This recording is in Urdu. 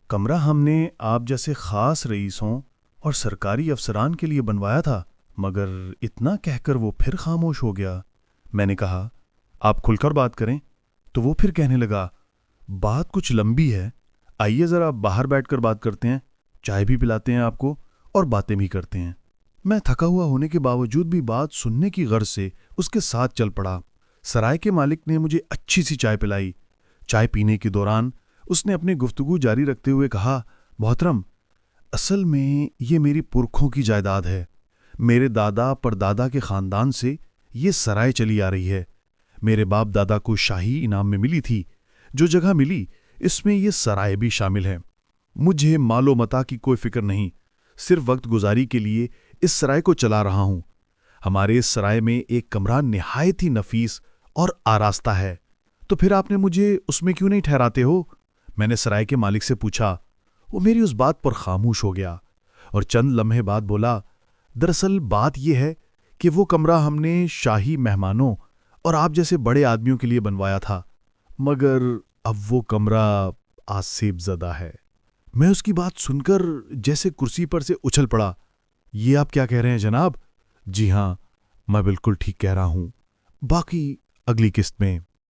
کمرہ ہم نے آپ جیسے خاص رئیسوں اور سرکاری افسران کے لیے بنوایا تھا، مگر اتنا کہہ کر وہ پھر خاموش ہو گیا۔ میں نے کہا، آپ کھل کر بات کریں، تو وہ پھر کہنے لگا، بات کچھ لمبی ہے، آئیے ذرا باہر بیٹھ کر بات کرتے ہیں، چائے بھی پلاتے ہیں آپ کو اور باتیں بھی کرتے ہیں۔ میں تھکا ہوا ہونے کے باوجود بھی بات سننے کی غرض سے اس کے ساتھ چل پڑا۔ سرائے کے مالک نے مجھے اچھی سی چائے پلائی۔ چائے پینے کے دوران اس نے اپنی گفتگو جاری رکھتے ہوئے کہا، محترم، اصل میں یہ میری پرکھوں کی جائیداد ہے۔ میرے دادا پردادا کے خاندان سے یہ سرائے چلی آ رہی ہے۔ میرے باپ دادا کو شاہی انعام میں ملی تھی۔ جو جگہ ملی اس میں یہ سرائے بھی شامل ہے۔ مجھے مال و متاع کی کوئی فکر نہیں، صرف وقت گزاری کے لیے اس سرائے کو چلا رہا ہوں۔ ہمارے اس سرائے میں ایک کمرہ نہایت ہی نفیس اور آراستہ ہے، تو پھر آپ نے مجھے اس میں کیوں نہیں ٹھہراتے ہو؟ میں نے سرائے کے مالک سے پوچھا۔ وہ میری اس بات پر خاموش ہو گیا اور چند لمحے بعد بولا، دراصل بات یہ ہے کہ وہ کمرہ ہم نے شاہی مہمانوں اور آپ جیسے بڑے آدمیوں کے لیے بنوایا تھا، مگر اب وہ کمرہ آسیب زدہ ہے۔ میں اس کی بات سن کر جیسے کرسی پر سے اچھل پڑا۔ یہ آپ کیا کہہ رہے ہیں جناب؟ جی ہاں، میں بالکل ٹھیک کہہ رہا ہوں، باقی اگلی قسط میں۔